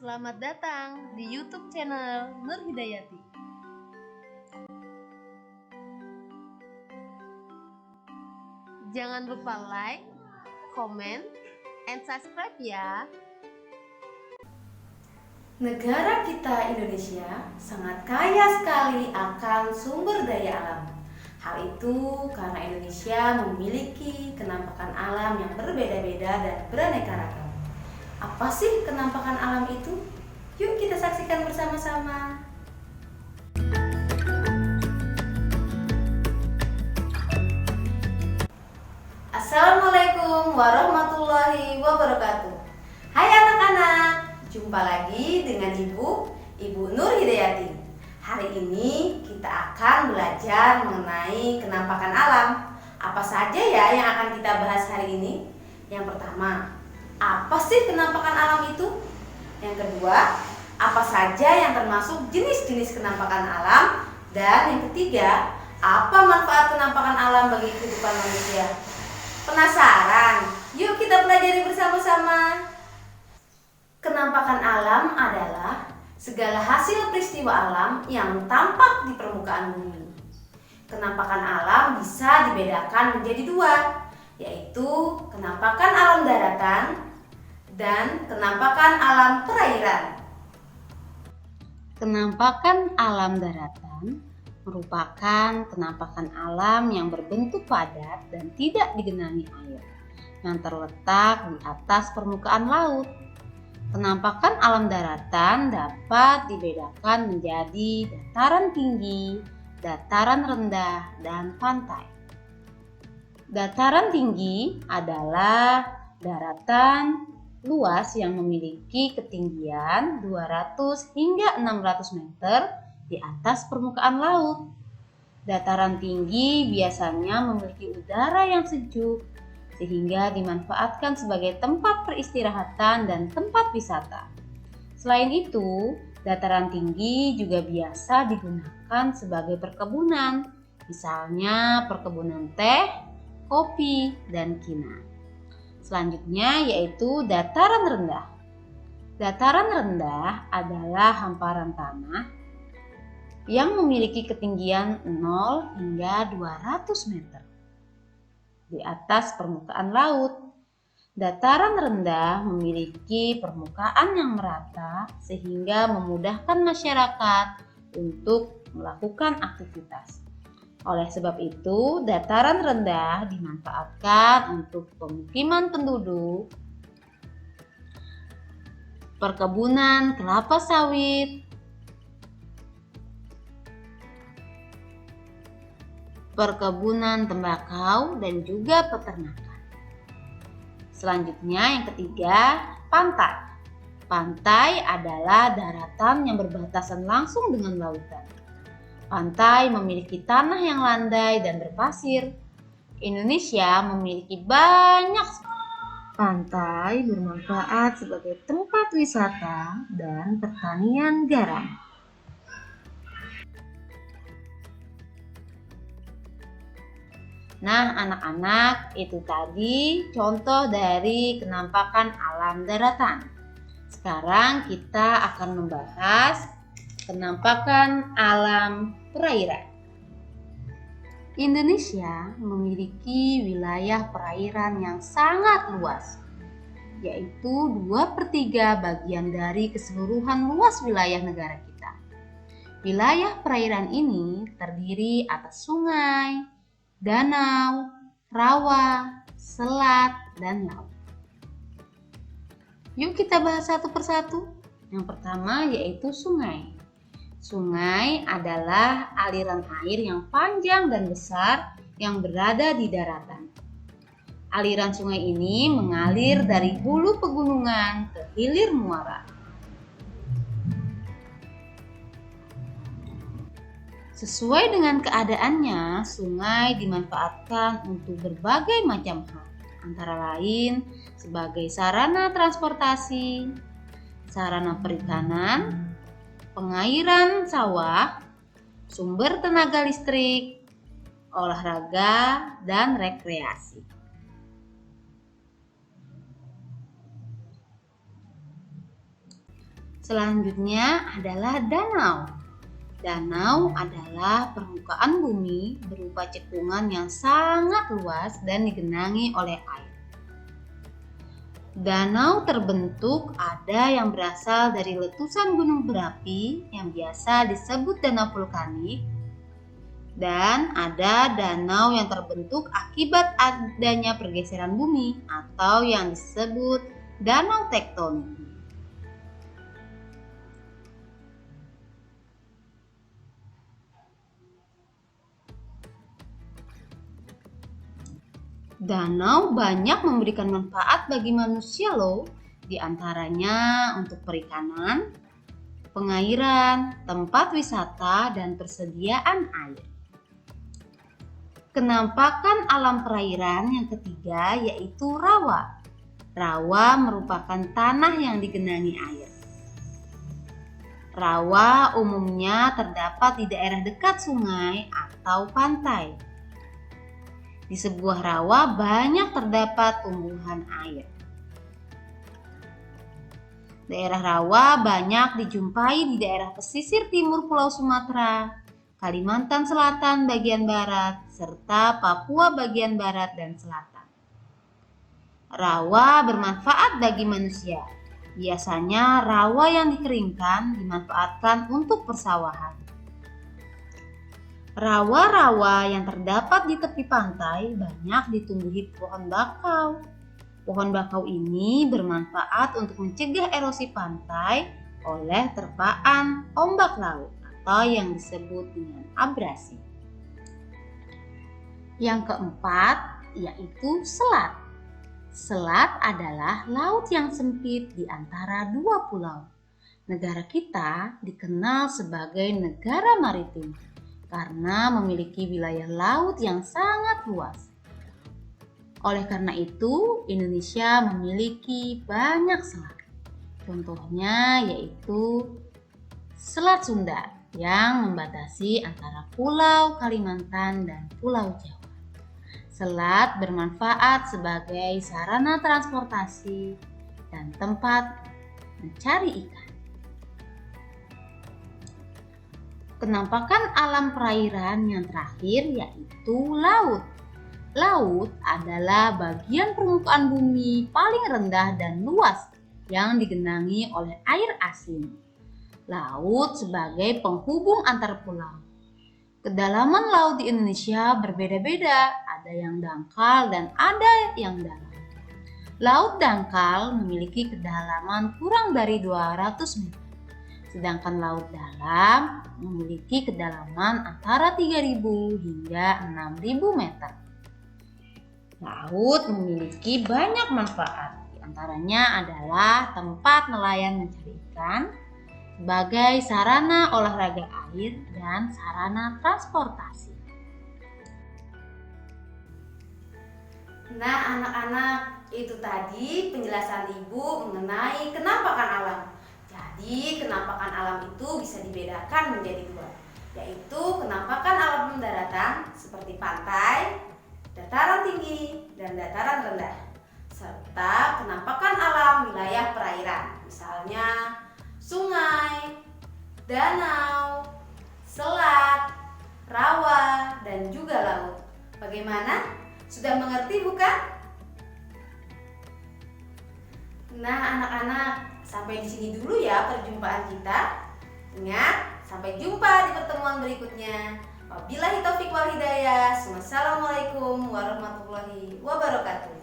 Selamat datang di YouTube channel Nur Hidayati. Jangan lupa like, comment, and subscribe ya. Negara kita Indonesia sangat kaya sekali akan sumber daya alam. Hal itu karena Indonesia memiliki kenampakan alam yang berbeda-beda dan beraneka ragam. Apa sih kenampakan alam itu? Yuk kita saksikan bersama-sama. Assalamualaikum warahmatullahi wabarakatuh. Hai anak-anak, jumpa lagi dengan Ibu Nur Hidayati. Hari ini kita akan belajar mengenai kenampakan alam. Apa saja ya yang akan kita bahas hari ini? Yang pertama, apa sih kenampakan alam itu? Yang kedua, apa saja yang termasuk jenis-jenis kenampakan alam? Dan yang ketiga, apa manfaat kenampakan alam bagi kehidupan manusia? Penasaran? Yuk kita pelajari bersama-sama. Kenampakan alam adalah segala hasil peristiwa alam yang tampak di permukaan bumi. Kenampakan alam bisa dibedakan menjadi dua, yaitu kenampakan alam daratan dan kenampakan alam perairan. Kenampakan alam daratan merupakan kenampakan alam yang berbentuk padat dan tidak digenangi air, yang terletak di atas permukaan laut. Kenampakan alam daratan dapat dibedakan menjadi dataran tinggi, dataran rendah, dan pantai. Dataran tinggi adalah daratan luas yang memiliki ketinggian 200 hingga 600 meter di atas permukaan laut. Dataran tinggi biasanya memiliki udara yang sejuk sehingga dimanfaatkan sebagai tempat peristirahatan dan tempat wisata. Selain itu, dataran tinggi juga biasa digunakan sebagai perkebunan, misalnya perkebunan teh, kopi, dan kina. Selanjutnya yaitu dataran rendah. Dataran rendah adalah hamparan tanah yang memiliki ketinggian 0 hingga 200 meter di atas permukaan laut. Dataran rendah memiliki permukaan yang merata sehingga memudahkan masyarakat untuk melakukan aktivitas. Oleh sebab itu, dataran rendah dimanfaatkan untuk pemukiman penduduk, perkebunan kelapa sawit, perkebunan tembakau, dan juga peternakan. Selanjutnya yang ketiga, pantai. Pantai adalah daratan yang berbatasan langsung dengan lautan. Pantai memiliki tanah yang landai dan berpasir. Indonesia memiliki banyak pantai bermanfaat sebagai tempat wisata dan pertanian garam. Nah, anak-anak, itu tadi contoh dari kenampakan alam daratan. Sekarang kita akan membahas kenampakan alam perairan. Indonesia memiliki wilayah perairan yang sangat luas, yaitu 2/3 bagian dari keseluruhan luas wilayah negara kita. Wilayah perairan ini terdiri atas sungai, danau, rawa, selat, dan laut. Yuk kita bahas satu persatu. Yang pertama yaitu sungai. Sungai adalah aliran air yang panjang dan besar yang berada di daratan. Aliran sungai ini mengalir dari hulu pegunungan ke hilir muara. Sesuai dengan keadaannya, sungai dimanfaatkan untuk berbagai macam hal, antara lain sebagai sarana transportasi, sarana perikanan, pengairan sawah, sumber tenaga listrik, olahraga, dan rekreasi. Selanjutnya adalah danau. Danau adalah permukaan bumi berupa cekungan yang sangat luas dan digenangi oleh air. Danau terbentuk ada yang berasal dari letusan gunung berapi yang biasa disebut danau vulkanik, dan ada danau yang terbentuk akibat adanya pergeseran bumi atau yang disebut danau tektonik. Danau banyak memberikan manfaat bagi manusia loh, diantaranya untuk perikanan, pengairan, tempat wisata, dan persediaan air. Kenampakan alam perairan yang ketiga yaitu rawa. Rawa merupakan tanah yang digenangi air. Rawa umumnya terdapat di daerah dekat sungai atau pantai. Di sebuah rawa banyak terdapat tumbuhan air. Daerah rawa banyak dijumpai di daerah pesisir timur Pulau Sumatera, Kalimantan Selatan bagian barat, serta Papua bagian barat dan selatan. Rawa bermanfaat bagi manusia. Biasanya rawa yang dikeringkan dimanfaatkan untuk persawahan. Rawa-rawa yang terdapat di tepi pantai banyak ditumbuhi pohon bakau. Pohon bakau ini bermanfaat untuk mencegah erosi pantai oleh terpaan ombak laut atau yang disebut dengan abrasi. Yang keempat yaitu selat. Selat adalah laut yang sempit di antara dua pulau. Negara kita dikenal sebagai negara maritim karena memiliki wilayah laut yang sangat luas. Oleh karena itu, Indonesia memiliki banyak selat. Contohnya yaitu Selat Sunda yang membatasi antara Pulau Kalimantan dan Pulau Jawa. Selat bermanfaat sebagai sarana transportasi dan tempat mencari ikan. Penampakan alam perairan yang terakhir yaitu laut. Laut adalah bagian permukaan bumi paling rendah dan luas yang digenangi oleh air asin. Laut sebagai penghubung antar pulau. Kedalaman laut di Indonesia berbeda-beda, ada yang dangkal dan ada yang dalam. Laut dangkal memiliki kedalaman kurang dari 200 meter. Sedangkan laut dalam memiliki kedalaman antara 3.000 hingga 6.000 meter. Laut memiliki banyak manfaat, di antaranya adalah tempat nelayan mencari ikan, sebagai sarana olahraga air dan sarana transportasi. Nah, anak-anak, itu tadi penjelasan Ibu mengenai kenampakan alam. Jadi, kenampakan alam itu bisa dibedakan menjadi dua, yaitu kenampakan alam daratan seperti pantai, dataran tinggi, dan dataran rendah, serta kenampakan alam wilayah perairan, misalnya sungai, danau, selat, rawa, dan juga laut. Bagaimana? Sudah mengerti bukan? Nah, anak-anak, sampai di sini dulu ya perjumpaan kita. Ingat, sampai jumpa di pertemuan berikutnya. Wabillahi taufiq wal hidayah. Wassalamualaikum warahmatullahi wabarakatuh.